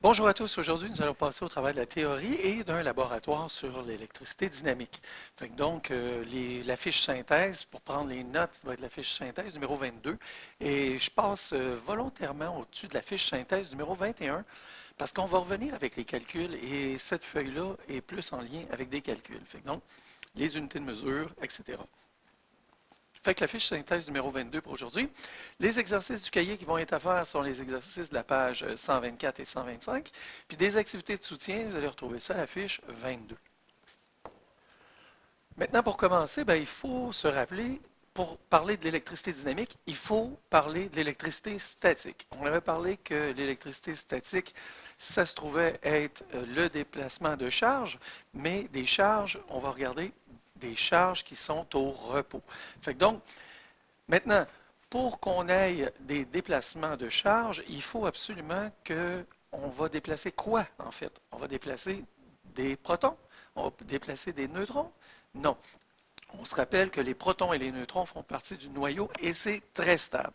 Bonjour à tous. Aujourd'hui, nous allons passer au travail de la théorie et d'un laboratoire sur l'électricité dynamique. La fiche synthèse, pour prendre les notes, ça va être la fiche synthèse numéro 22. Et je passe volontairement au-dessus de la fiche synthèse numéro 21 parce qu'on va revenir avec les calculs et cette feuille-là est plus en lien avec des calculs. Les unités de mesure, etc. Fait que la fiche synthèse numéro 22 pour aujourd'hui. Les exercices du cahier qui vont être à faire sont les exercices de la page 124 et 125. Puis des activités de soutien, vous allez retrouver ça à la fiche 22. Maintenant, pour commencer, il faut se rappeler, pour parler de l'électricité dynamique, il faut parler de l'électricité statique. On avait parlé que l'électricité statique, ça se trouvait être le déplacement de charges, mais des charges, on va regarder des charges qui sont au repos. Maintenant, pour qu'on ait des déplacements de charge, il faut absolument qu'on va déplacer quoi, en fait? On va déplacer des protons? On va déplacer des neutrons? Non. On se rappelle que les protons et les neutrons font partie du noyau et c'est très stable.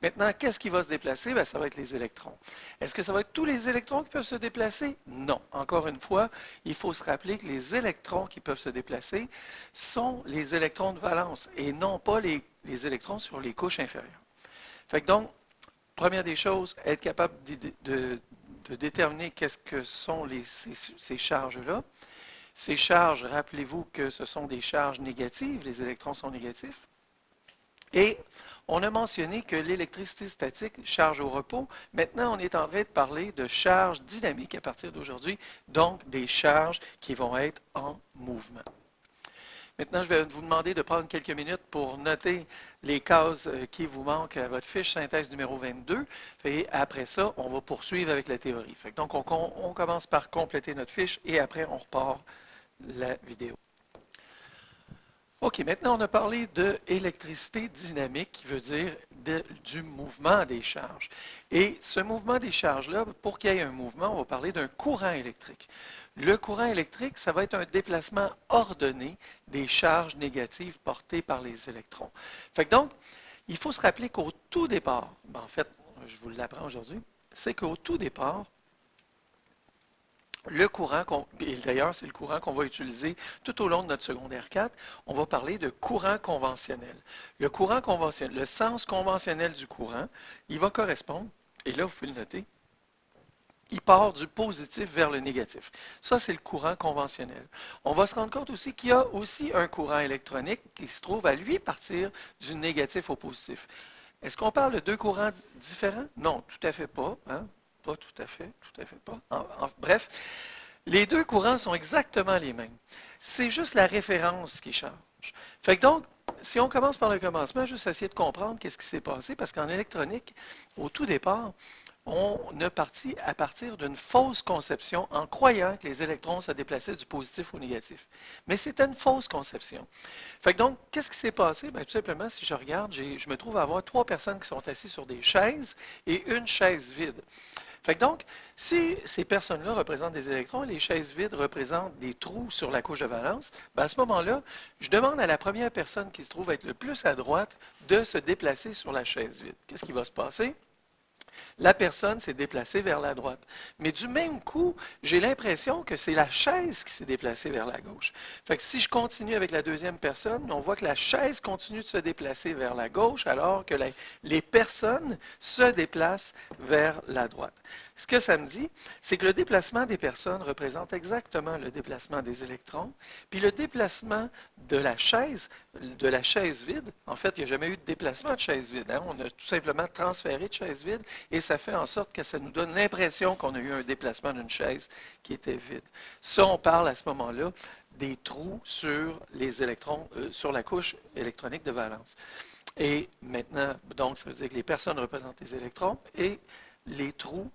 Maintenant, qu'est-ce qui va se déplacer? Ça va être les électrons. Est-ce que ça va être tous les électrons qui peuvent se déplacer? Non. Encore une fois, il faut se rappeler que les électrons qui peuvent se déplacer sont les électrons de valence et non pas les électrons sur les couches inférieures. Donc, première des choses, être capable de déterminer qu'est-ce que sont ces charges-là. Ces charges, rappelez-vous que ce sont des charges négatives, les électrons sont négatifs. Et on a mentionné que l'électricité statique, charge au repos, maintenant on est en train de parler de charges dynamiques à partir d'aujourd'hui, donc des charges qui vont être en mouvement. Maintenant, je vais vous demander de prendre quelques minutes pour noter les cases qui vous manquent à votre fiche synthèse numéro 22. Et après ça, on va poursuivre avec la théorie. Donc, on commence par compléter notre fiche et après, on repart la vidéo. OK, maintenant on a parlé de électricité dynamique, qui veut dire du mouvement des charges. Et ce mouvement des charges-là, pour qu'il y ait un mouvement, on va parler d'un courant électrique. Le courant électrique, ça va être un déplacement ordonné des charges négatives portées par les électrons. Donc, il faut se rappeler qu'au tout départ, en fait, je vous l'apprends aujourd'hui, c'est qu'au tout départ, le courant, et d'ailleurs c'est le courant qu'on va utiliser tout au long de notre secondaire 4, on va parler de courant conventionnel. Le courant conventionnel, le sens conventionnel du courant, il va correspondre, et là vous pouvez le noter, il part du positif vers le négatif. Ça, c'est le courant conventionnel. On va se rendre compte aussi qu'il y a aussi un courant électronique qui se trouve à lui partir du négatif au positif. Est-ce qu'on parle de deux courants différents? Non, tout à fait pas. Hein? Pas tout à fait pas. Bref, les deux courants sont exactement les mêmes. C'est juste la référence qui change. Donc, si on commence par le commencement, juste essayer de comprendre qu'est-ce qui s'est passé, parce qu'en électronique, au tout départ, on a parti à partir d'une fausse conception en croyant que les électrons se déplaçaient du positif au négatif. Mais c'était une fausse conception. Donc, qu'est-ce qui s'est passé? Tout simplement, si je regarde, je me trouve à avoir trois personnes qui sont assises sur des chaises et une chaise vide. Donc, si ces personnes-là représentent des électrons et les chaises vides représentent des trous sur la couche de valence, à ce moment-là, je demande à la première personne qui se trouve être le plus à droite de se déplacer sur la chaise vide. Qu'est-ce qui va se passer? La personne s'est déplacée vers la droite. Mais du même coup, j'ai l'impression que c'est la chaise qui s'est déplacée vers la gauche. Si je continue avec la deuxième personne, on voit que la chaise continue de se déplacer vers la gauche alors que les personnes se déplacent vers la droite. Ce que ça me dit, c'est que le déplacement des personnes représente exactement le déplacement des électrons, puis le déplacement de la chaise vide, en fait, il n'y a jamais eu de déplacement de chaise vide. Hein? On a tout simplement transféré de chaise vide et ça fait en sorte que ça nous donne l'impression qu'on a eu un déplacement d'une chaise qui était vide. Ça, on parle à ce moment-là des trous sur les électrons, sur la couche électronique de valence. Et maintenant, donc, ça veut dire que les personnes représentent les électrons et les trous,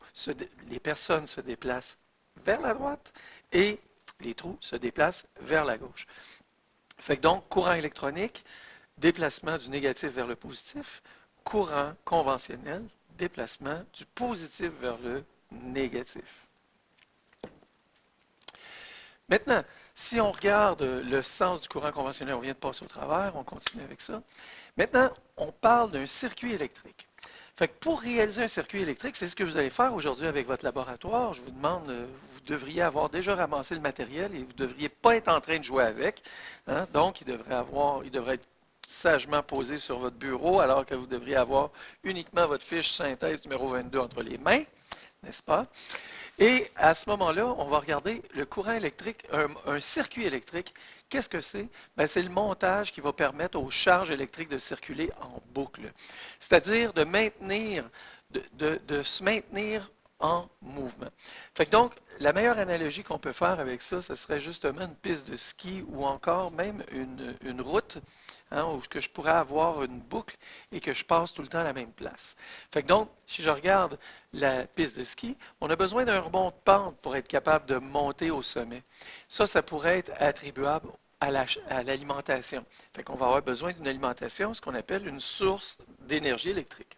les personnes se déplacent vers la droite et les trous se déplacent vers la gauche. Donc, courant électronique, déplacement du négatif vers le positif, courant conventionnel, déplacement du positif vers le négatif. Maintenant, si on regarde le sens du courant conventionnel, on vient de passer au travers, on continue avec ça. Maintenant, on parle d'un circuit électrique. Fait que pour réaliser un circuit électrique, c'est ce que vous allez faire aujourd'hui avec votre laboratoire. Je vous demande, vous devriez avoir déjà ramassé le matériel et vous ne devriez pas être en train de jouer avec. Hein. Donc, il devrait être sagement posé sur votre bureau alors que vous devriez avoir uniquement votre fiche synthèse numéro 22 entre les mains, n'est-ce pas? Et à ce moment-là, on va regarder le courant électrique, un circuit électrique. Qu'est-ce que c'est? Ben, c'est le montage qui va permettre aux charges électriques de circuler en boucle, c'est-à-dire de se maintenir en mouvement. Fait que donc, la meilleure analogie qu'on peut faire avec ça, ce serait justement une piste de ski ou encore même une route, hein, où que je pourrais avoir une boucle et que je passe tout le temps à la même place. Fait que donc, si je regarde la piste de ski, on a besoin d'un rebond de pente pour être capable de monter au sommet. Ça pourrait être attribuable à l'alimentation. Fait qu'on va avoir besoin d'une alimentation, ce qu'on appelle une source d'énergie électrique.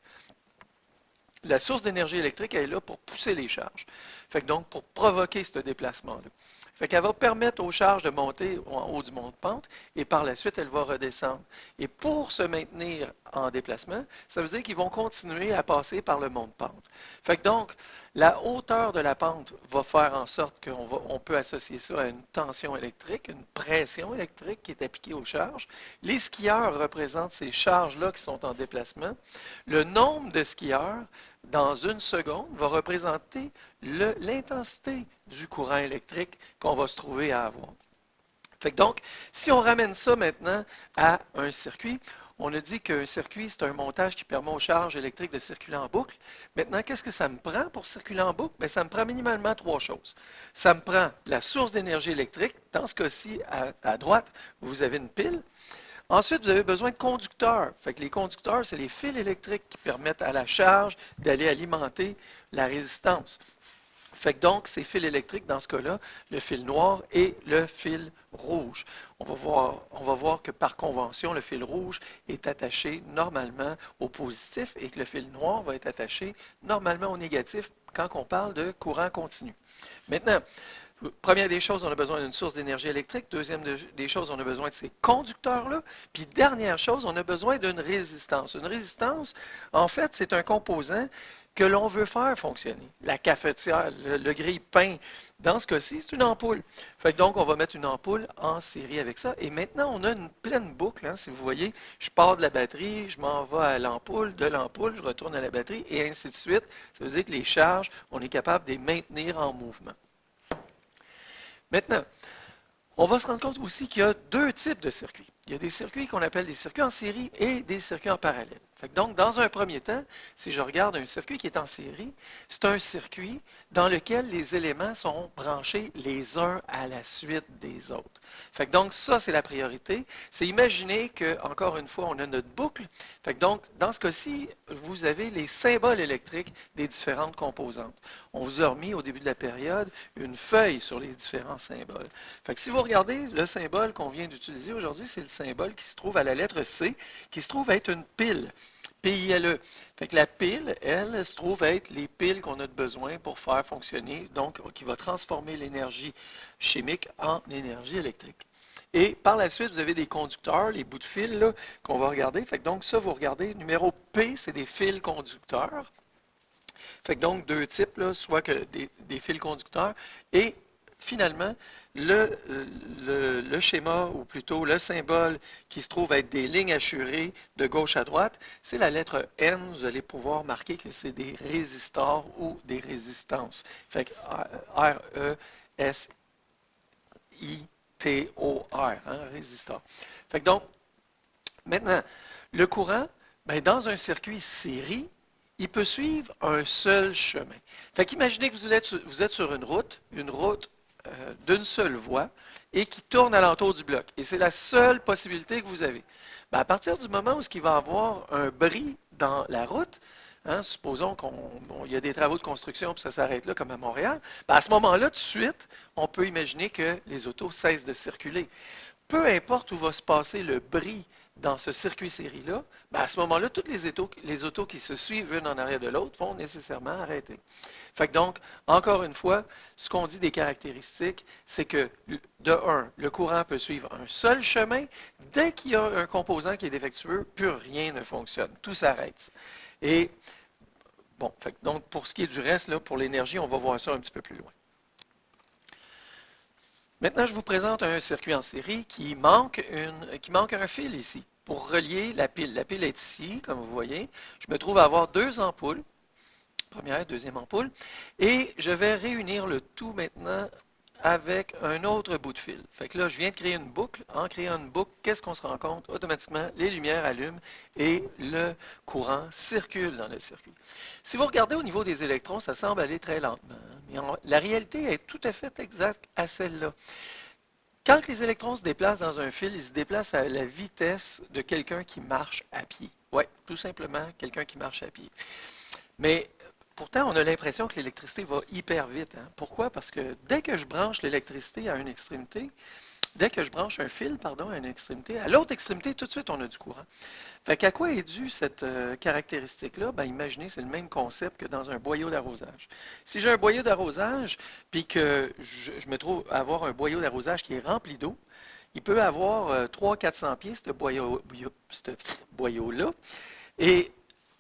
La source d'énergie électrique, elle est là pour pousser les charges. Fait que donc, pour provoquer ce déplacement-là. Fait qu'elle va permettre aux charges de monter en haut du mont de pente et par la suite, elle va redescendre. Et pour se maintenir en déplacement, ça veut dire qu'ils vont continuer à passer par le mont de pente. Fait que donc, la hauteur de la pente va faire en sorte qu'on peut associer ça à une tension électrique, une pression électrique qui est appliquée aux charges. Les skieurs représentent ces charges-là qui sont en déplacement. Le nombre de skieurs dans une seconde va représenter l'intensité du courant électrique qu'on va se trouver à avoir. Fait que donc, si on ramène ça maintenant à un circuit, on a dit qu'un circuit, c'est un montage qui permet aux charges électriques de circuler en boucle. Maintenant, qu'est-ce que ça me prend pour circuler en boucle? Bien, ça me prend minimalement trois choses. Ça me prend la source d'énergie électrique. Dans ce cas-ci, à droite, vous avez une pile. Ensuite, vous avez besoin de conducteurs. Fait que les conducteurs, c'est les fils électriques qui permettent à la charge d'aller alimenter la résistance. Fait que donc, ces fils électriques, dans ce cas-là, le fil noir et le fil rouge. On va voir que par convention, le fil rouge est attaché normalement au positif et que le fil noir va être attaché normalement au négatif quand on parle de courant continu. Maintenant, première des choses, on a besoin d'une source d'énergie électrique. Deuxième des choses, on a besoin de ces conducteurs-là. Puis dernière chose, on a besoin d'une résistance. Une résistance, en fait, c'est un composant que l'on veut faire fonctionner. La cafetière, le grille-pain, dans ce cas-ci, c'est une ampoule. Fait que donc, on va mettre une ampoule en série avec ça. Et maintenant, on a une pleine boucle. Hein, si vous voyez, je pars de la batterie, je m'en vais à l'ampoule, de l'ampoule, je retourne à la batterie, et ainsi de suite. Ça veut dire que les charges, on est capable de les maintenir en mouvement. Maintenant, on va se rendre compte aussi qu'il y a deux types de circuits. Il y a des circuits qu'on appelle des circuits en série et des circuits en parallèle. Fait que donc, dans un premier temps, si je regarde un circuit qui est en série, c'est un circuit dans lequel les éléments sont branchés les uns à la suite des autres. Fait que donc, ça, c'est la priorité. C'est imaginer que, encore une fois, on a notre boucle. Fait que donc, dans ce cas-ci, vous avez les symboles électriques des différentes composantes. On vous a remis au début de la période une feuille sur les différents symboles. Fait que si vous regardez le symbole qu'on vient d'utiliser aujourd'hui, c'est le symbole qui se trouve à la lettre C, qui se trouve être une pile. P-I-L-E. Fait que la pile, elle, se trouve être les piles qu'on a besoin pour faire fonctionner, donc qui va transformer l'énergie chimique en énergie électrique. Et par la suite, vous avez des conducteurs, les bouts de fil qu'on va regarder. Fait que donc ça, vous regardez, numéro P, c'est des fils conducteurs. Fait que donc deux types, là, soit que des fils conducteurs et finalement, le schéma, ou plutôt le symbole qui se trouve être des lignes assurées de gauche à droite, c'est la lettre N. Vous allez pouvoir marquer que c'est des résistors ou des résistances. Fait que R-E-S-I-T-O-R, hein, résistor. Fait que donc, maintenant, le courant, ben, dans un circuit série, il peut suivre un seul chemin. Fait qu'imaginez que vous êtes sur une route d'une seule voie et qui tourne alentour du bloc. Et c'est la seule possibilité que vous avez. Ben, à partir du moment où il va y avoir un bris dans la route, hein, supposons qu'il y a des travaux de construction et ça s'arrête là, comme à Montréal, ben, à ce moment-là, tout de suite, on peut imaginer que les autos cessent de circuler. Peu importe où va se passer le bris dans ce circuit série-là, ben à ce moment-là, toutes les autos qui se suivent une en arrière de l'autre vont nécessairement arrêter. Fait que donc, encore une fois, ce qu'on dit des caractéristiques, c'est que, de un, le courant peut suivre un seul chemin. Dès qu'il y a un composant qui est défectueux, plus rien ne fonctionne. Tout s'arrête. Et Bon, donc pour ce qui est du reste, là, pour l'énergie, on va voir ça un petit peu plus loin. Maintenant, je vous présente un circuit en série qui manque un fil ici pour relier la pile. La pile est ici, comme vous voyez. Je me trouve à avoir deux ampoules, première, deuxième ampoule, et je vais réunir le tout maintenant avec un autre bout de fil. Fait que là, je viens de créer une boucle. En créant une boucle, qu'est-ce qu'on se rend compte? Automatiquement, les lumières allument et le courant circule dans le circuit. Si vous regardez au niveau des électrons, ça semble aller très lentement, hein, mais la réalité est tout à fait exacte à celle-là. Quand les électrons se déplacent dans un fil, ils se déplacent à la vitesse de quelqu'un qui marche à pied. Oui, tout simplement, quelqu'un qui marche à pied. Mais pourtant, on a l'impression que l'électricité va hyper vite, hein. Pourquoi? Parce que dès que je branche l'électricité à une extrémité, dès que je branche un fil, pardon, à une extrémité, à l'autre extrémité, tout de suite, on a du courant. Fait qu'à quoi est due cette caractéristique-là? Ben, imaginez, c'est le même concept que dans un boyau d'arrosage. Si j'ai un boyau d'arrosage, puis que je me trouve à avoir un boyau d'arrosage qui est rempli d'eau, il peut avoir 300-400 pieds, ce boyau-là. Et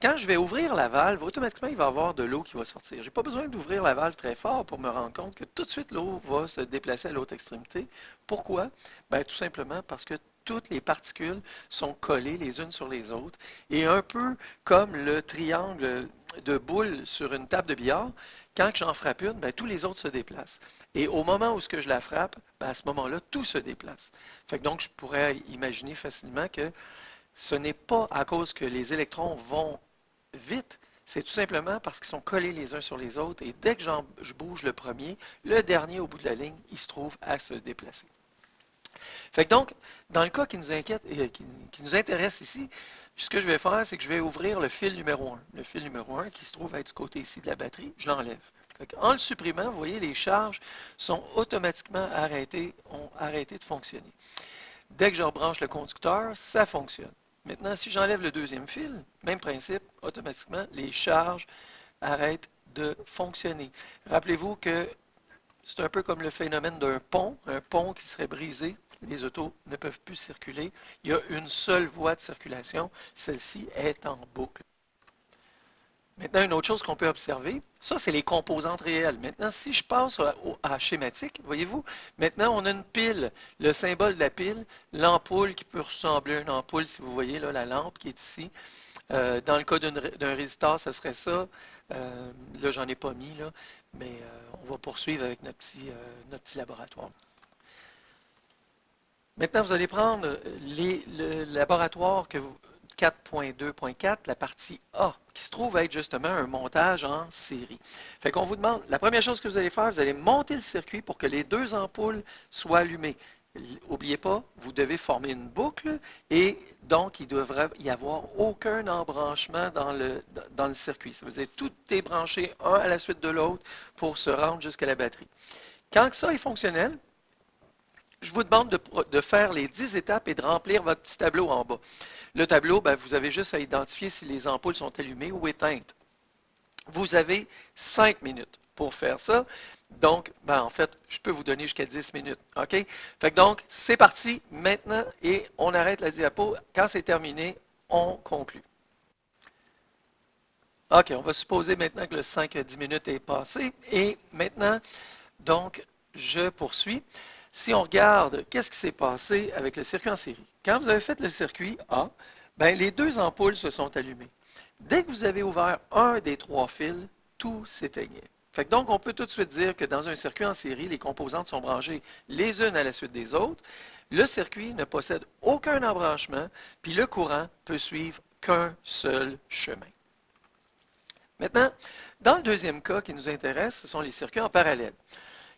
quand je vais ouvrir la valve, automatiquement, il va y avoir de l'eau qui va sortir. Je n'ai pas besoin d'ouvrir la valve très fort pour me rendre compte que tout de suite, l'eau va se déplacer à l'autre extrémité. Pourquoi? Ben, tout simplement parce que toutes les particules sont collées les unes sur les autres. Et un peu comme le triangle de boule sur une table de billard, quand j'en frappe une, ben, tous les autres se déplacent. Et au moment où ce que je la frappe, ben, à ce moment-là, tout se déplace. Fait que donc, je pourrais imaginer facilement que ce n'est pas à cause que les électrons vont vite, c'est tout simplement parce qu'ils sont collés les uns sur les autres et dès que je bouge le premier, le dernier au bout de la ligne, il se trouve à se déplacer. Fait que donc, dans le cas qui nous inquiète et qui nous intéresse ici, ce que je vais faire, c'est que je vais ouvrir le fil numéro 1. Le fil numéro 1 qui se trouve être du côté ici de la batterie, je l'enlève. En le supprimant, vous voyez, les charges sont automatiquement ont arrêté de fonctionner. Dès que je rebranche le conducteur, ça fonctionne. Maintenant, si j'enlève le deuxième fil, même principe, automatiquement, les charges arrêtent de fonctionner. Rappelez-vous que c'est un peu comme le phénomène d'un pont, un pont qui serait brisé, les autos ne peuvent plus circuler. Il y a une seule voie de circulation, celle-ci est en boucle. Maintenant, une autre chose qu'on peut observer, ça, c'est les composantes réelles. Maintenant, si je passe à schématique, voyez-vous, maintenant, on a une pile, le symbole de la pile, l'ampoule qui peut ressembler à une ampoule, si vous voyez là, la lampe qui est ici. Dans le cas d'un résistor, ce serait ça. Là, j'en ai pas mis, là, mais on va poursuivre avec notre petit laboratoire. Maintenant, vous allez prendre le laboratoire 4.2.4, la partie A, qui se trouve être justement un montage en série. Fait qu'on vous demande, la première chose que vous allez faire, vous allez monter le circuit pour que les deux ampoules soient allumées. N'oubliez pas, vous devez former une boucle et donc il ne devrait y avoir aucun embranchement dans le circuit. Ça veut dire que tout est branché un à la suite de l'autre pour se rendre jusqu'à la batterie. Quand ça est fonctionnel, je vous demande de faire les 10 étapes et de remplir votre petit tableau en bas. Le tableau, ben, vous avez juste à identifier si les ampoules sont allumées ou éteintes. Vous avez 5 minutes pour faire ça. Donc, ben, en fait, je peux vous donner jusqu'à 10 minutes. OK? Fait que donc, c'est parti maintenant et on arrête la diapo. Quand c'est terminé, on conclut. OK, on va supposer maintenant que le 5 à 10 minutes est passé. Et maintenant, donc, je poursuis. Si on regarde, qu'est-ce qui s'est passé avec le circuit en série? Quand vous avez fait le circuit A, ben, les deux ampoules se sont allumées. Dès que vous avez ouvert un des trois fils, tout s'éteignait. Fait que donc, on peut tout de suite dire que dans un circuit en série, les composantes sont branchées les unes à la suite des autres. Le circuit ne possède aucun embranchement, puis le courant peut suivre qu'un seul chemin. Maintenant, dans le deuxième cas qui nous intéresse, ce sont les circuits en parallèle.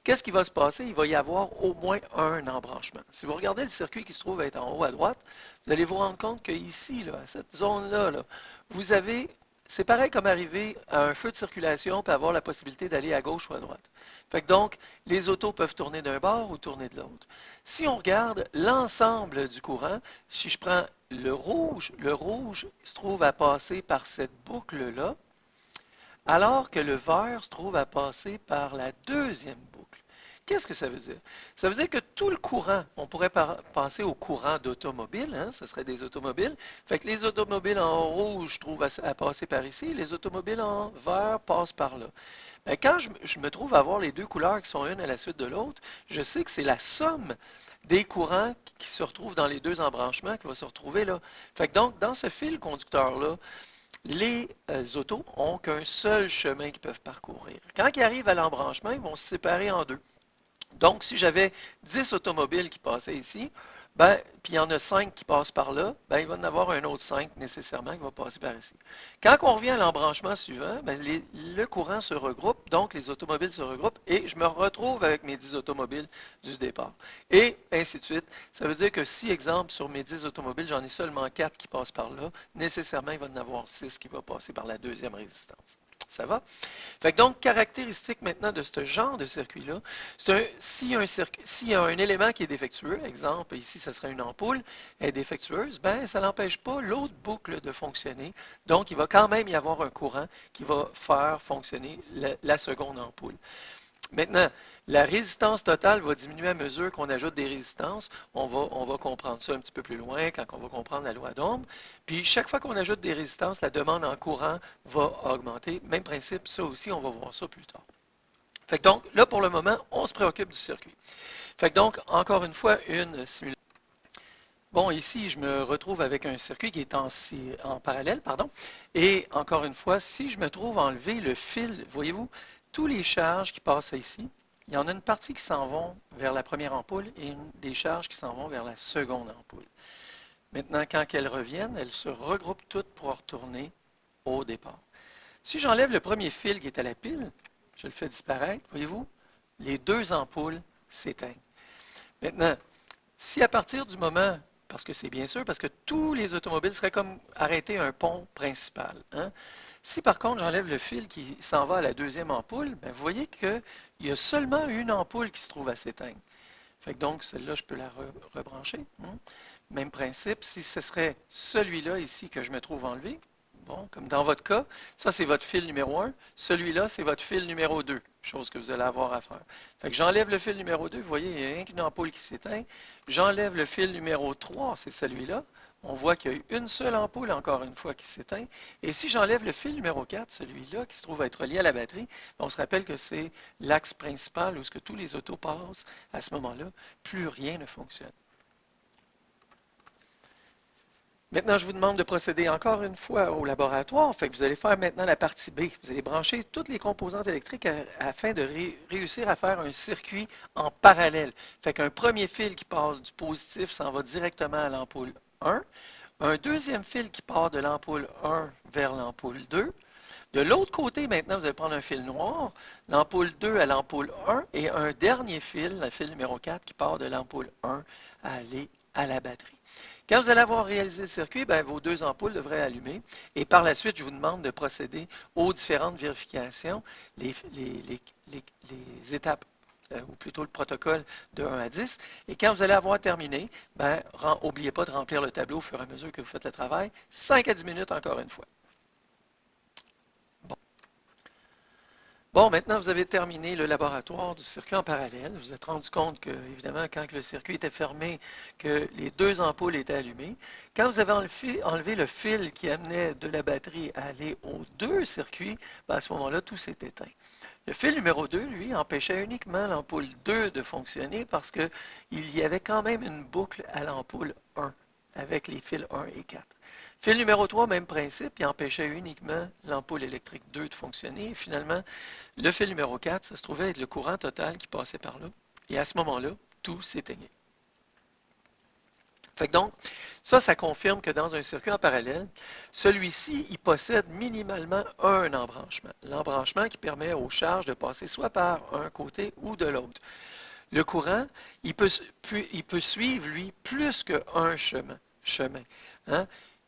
Qu'est-ce qui va se passer? Il va y avoir au moins un embranchement. Si vous regardez le circuit qui se trouve être en haut à droite, vous allez vous rendre compte qu'ici, là, à cette zone-là, là, vous avez, c'est pareil comme arriver à un feu de circulation et avoir la possibilité d'aller à gauche ou à droite. Fait que donc, les autos peuvent tourner d'un bord ou tourner de l'autre. Si on regarde l'ensemble du courant, si je prends le rouge se trouve à passer par cette boucle-là, alors que le vert se trouve à passer par la deuxième boucle. Qu'est-ce que ça veut dire? Ça veut dire que tout le courant, on pourrait penser au courant d'automobile, hein, ce serait des automobiles. Fait que les automobiles en rouge trouvent à passer par ici, les automobiles en vert passent par là. Ben, quand je me trouve à avoir les deux couleurs qui sont une à la suite de l'autre, je sais que c'est la somme des courants qui se retrouvent dans les deux embranchements qui va se retrouver là. Fait que donc, dans ce fil conducteur-là, les autos ont qu'un seul chemin qu'ils peuvent parcourir. Quand ils arrivent à l'embranchement, ils vont se séparer en deux. Donc, si j'avais 10 automobiles qui passaient ici, ben, puis il y en a 5 qui passent par là, ben, il va y en avoir un autre 5 nécessairement qui va passer par ici. Quand on revient à l'embranchement suivant, ben, le courant se regroupe, donc les automobiles se regroupent, et je me retrouve avec mes 10 automobiles du départ. Et ainsi de suite. Ça veut dire que si, exemple, sur mes 10 automobiles, j'en ai seulement 4 qui passent par là, nécessairement, il va y en avoir 6 qui vont passer par la deuxième résistance. Ça va? Fait que donc, caractéristique maintenant de ce genre de circuit-là, s'il y a un élément qui est défectueux, exemple, ici, ce serait une ampoule, elle est défectueuse, ben, ça n'empêche pas l'autre boucle de fonctionner. Donc, il va quand même y avoir un courant qui va faire fonctionner la seconde ampoule. Maintenant, la résistance totale va diminuer à mesure qu'on ajoute des résistances. On va comprendre ça un petit peu plus loin quand on va comprendre la loi d'Ohm. Puis, chaque fois qu'on ajoute des résistances, la demande en courant va augmenter. Même principe, ça aussi, on va voir ça plus tard. Fait que donc, là, pour le moment, on se préoccupe du circuit. Fait que donc, encore une fois, une simulation. Bon, ici, je me retrouve avec un circuit qui est en parallèle, pardon. Et encore une fois, si je me trouve à enlever le fil, voyez-vous, tous les charges qui passent ici, il y en a une partie qui s'en vont vers la première ampoule et des charges qui s'en vont vers la seconde ampoule. Maintenant, quand elles reviennent, elles se regroupent toutes pour retourner au départ. Si j'enlève le premier fil qui est à la pile, je le fais disparaître, voyez-vous, les deux ampoules s'éteignent. Maintenant, si à partir du moment, parce que c'est bien sûr, parce que tous les automobiles seraient comme arrêtés à un pont principal. Hein? Si par contre j'enlève le fil qui s'en va à la deuxième ampoule, ben, vous voyez qu'il y a seulement une ampoule qui se trouve à s'éteindre. Fait que donc, celle-là, je peux la rebrancher. Hein? Même principe, si ce serait celui-là ici que je me trouve enlevé, bon, comme dans votre cas, ça c'est votre fil numéro 1, celui-là c'est votre fil numéro 2, chose que vous allez avoir à faire. Fait que j'enlève le fil numéro 2, vous voyez, il y a rien qu'une ampoule qui s'éteint. J'enlève le fil numéro 3, c'est celui-là. On voit qu'il y a une seule ampoule, encore une fois, qui s'éteint. Et si j'enlève le fil numéro 4, celui-là, qui se trouve être relié à la batterie, on se rappelle que c'est l'axe principal où ce que tous les autos passent à ce moment-là, plus rien ne fonctionne. Maintenant, je vous demande de procéder encore une fois au laboratoire. Fait que vous allez faire maintenant la partie B. Vous allez brancher toutes les composantes électriques afin de réussir à faire un circuit en parallèle. Fait qu'un premier fil qui passe du positif s'en va directement à l'ampoule 1. Un deuxième fil qui part de l'ampoule 1 vers l'ampoule 2. De l'autre côté, maintenant, vous allez prendre un fil noir, l'ampoule 2 à l'ampoule 1 et un dernier fil, le fil numéro 4, qui part de l'ampoule 1 à aller à la batterie. Quand vous allez avoir réalisé le circuit, bien, vos deux ampoules devraient allumer et par la suite, je vous demande de procéder aux différentes vérifications, les étapes ou plutôt le protocole de 1 à 10. Et quand vous allez avoir terminé, n'oubliez pas de remplir le tableau au fur et à mesure que vous faites le travail. 5 à 10 minutes encore une fois. Bon. Bon, maintenant, vous avez terminé le laboratoire du circuit en parallèle. Vous vous êtes rendu compte que, évidemment, quand le circuit était fermé, que les deux ampoules étaient allumées. Quand vous avez enlevé le fil qui amenait de la batterie à aller aux deux circuits, à ce moment-là, tout s'est éteint. Le fil numéro 2, lui, empêchait uniquement l'ampoule 2 de fonctionner parce qu'il y avait quand même une boucle à l'ampoule 1 avec les fils 1 et 4. Fil numéro 3, même principe, il empêchait uniquement l'ampoule électrique 2 de fonctionner. Et finalement, le fil numéro 4, ça se trouvait être le courant total qui passait par là. Et à ce moment-là, tout s'éteignait. Fait que donc, ça confirme que dans un circuit en parallèle, celui-ci, il possède minimalement un embranchement. L'embranchement qui permet aux charges de passer soit par un côté ou de l'autre. Le courant, il peut suivre, lui, plus qu'un chemin. Hein?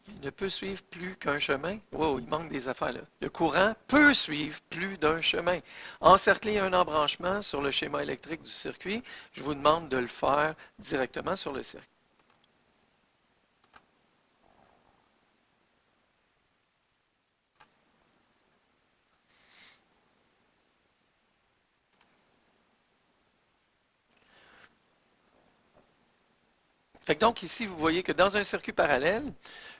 Il ne peut suivre plus qu'un chemin. Wow, il manque des affaires là. Le courant peut suivre plus d'un chemin. Encercler un embranchement sur le schéma électrique du circuit, je vous demande de le faire directement sur le circuit. Fait que donc ici, vous voyez que dans un circuit parallèle,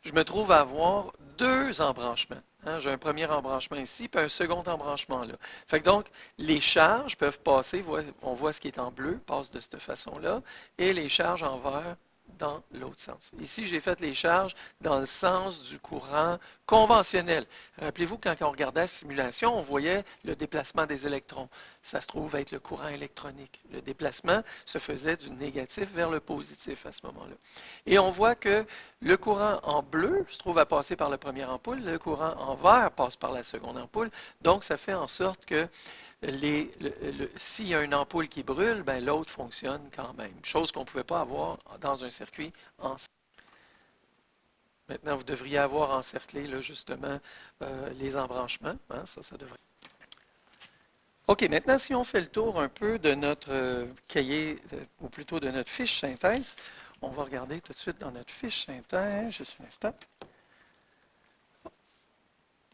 je me trouve à avoir deux embranchements. Hein. J'ai un premier embranchement ici, puis un second embranchement là. Fait que donc, les charges peuvent passer, on voit ce qui est en bleu, passe de cette façon-là, et les charges en vert dans l'autre sens. Ici, j'ai fait les charges dans le sens du courant conventionnel. Rappelez-vous, quand on regardait la simulation, on voyait le déplacement des électrons. Ça se trouve être le courant électronique. Le déplacement se faisait du négatif vers le positif à ce moment-là. Et on voit que le courant en bleu se trouve à passer par la première ampoule, le courant en vert passe par la seconde ampoule. Donc, ça fait en sorte que s'il y a une ampoule qui brûle, ben, l'autre fonctionne quand même. Chose qu'on ne pouvait pas avoir dans un circuit encerclé. Maintenant, vous devriez avoir encerclé là, justement les embranchements. Hein, ça devrait. OK, maintenant, si on fait le tour un peu de notre cahier, ou plutôt de notre fiche synthèse, on va regarder tout de suite dans notre fiche synthèse, juste un instant.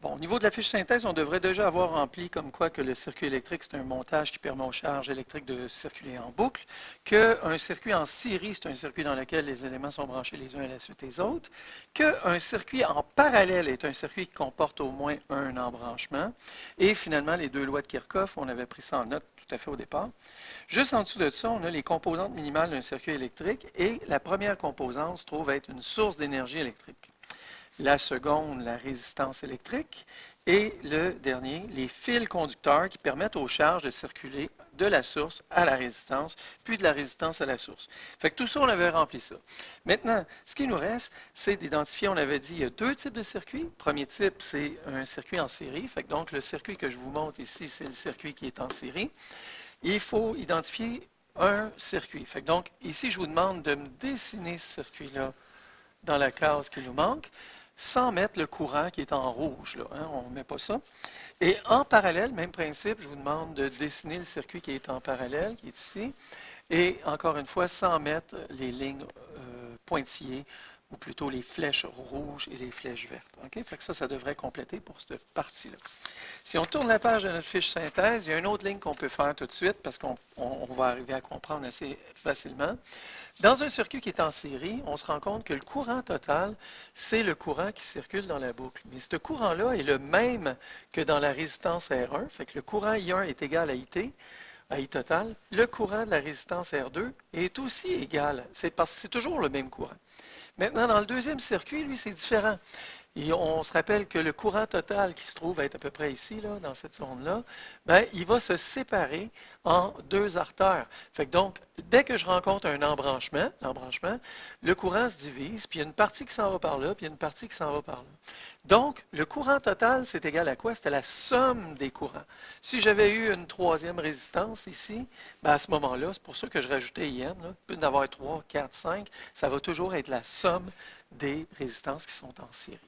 Bon, au niveau de la fiche synthèse, on devrait déjà avoir rempli comme quoi que le circuit électrique, c'est un montage qui permet aux charges électriques de circuler en boucle, qu'un circuit en série, c'est un circuit dans lequel les éléments sont branchés les uns à la suite des autres, qu'un circuit en parallèle est un circuit qui comporte au moins un embranchement, et finalement, les deux lois de Kirchhoff, on avait pris ça en note tout à fait au départ. Juste en dessous de ça, on a les composantes minimales d'un circuit électrique, et la première composante se trouve être une source d'énergie électrique. La seconde, la résistance électrique. Et le dernier, les fils conducteurs qui permettent aux charges de circuler de la source à la résistance, puis de la résistance à la source. Fait que tout ça, on avait rempli ça. Maintenant, ce qui nous reste, c'est d'identifier, on avait dit, il y a deux types de circuits. Premier type, c'est un circuit en série. Fait que donc, le circuit que je vous montre ici, c'est le circuit qui est en série. Il faut identifier un circuit. Fait que donc, ici, je vous demande de me dessiner ce circuit-là dans la case qui nous manque, sans mettre le courant qui est en rouge. Là, hein, on ne met pas ça. Et en parallèle, même principe, je vous demande de dessiner le circuit qui est en parallèle, qui est ici. Et encore une fois, sans mettre les lignes pointillées, ou plutôt les flèches rouges et les flèches vertes. Okay? Fait que ça devrait compléter pour cette partie-là. Si on tourne la page de notre fiche synthèse, il y a une autre ligne qu'on peut faire tout de suite parce qu'on va arriver à comprendre assez facilement. Dans un circuit qui est en série, on se rend compte que le courant total, c'est le courant qui circule dans la boucle. Mais ce courant-là est le même que dans la résistance R1, fait que le courant I1 est égal à IT, à I total. Le courant de la résistance R2 est aussi égal. C'est parce que c'est toujours le même courant. Maintenant, dans le deuxième circuit, lui, c'est différent. Et on se rappelle que le courant total qui se trouve être à peu près ici, là, dans cette zone-là, ben, il va se séparer en deux artères. Fait que donc, dès que je rencontre un embranchement, le courant se divise, puis il y a une partie qui s'en va par là, puis il y a une partie qui s'en va par là. Donc, le courant total, c'est égal à quoi? C'était la somme des courants. Si j'avais eu une troisième résistance ici, ben à ce moment-là, c'est pour ça que je rajoutais IN, là, il peut y en avoir 3, 4, 5, ça va toujours être la somme des résistances qui sont en série.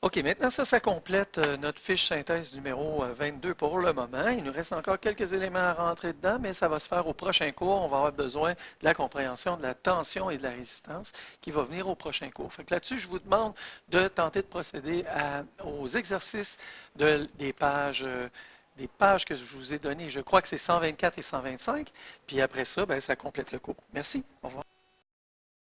OK, maintenant ça complète notre fiche synthèse numéro 22 pour le moment. Il nous reste encore quelques éléments à rentrer dedans, mais ça va se faire au prochain cours. On va avoir besoin de la compréhension de la tension et de la résistance qui va venir au prochain cours. Fait que là-dessus, je vous demande de tenter de procéder aux exercices des pages que je vous ai données. Je crois que c'est 124 et 125. Puis après ça, ben, ça complète le cours. Merci. Au revoir.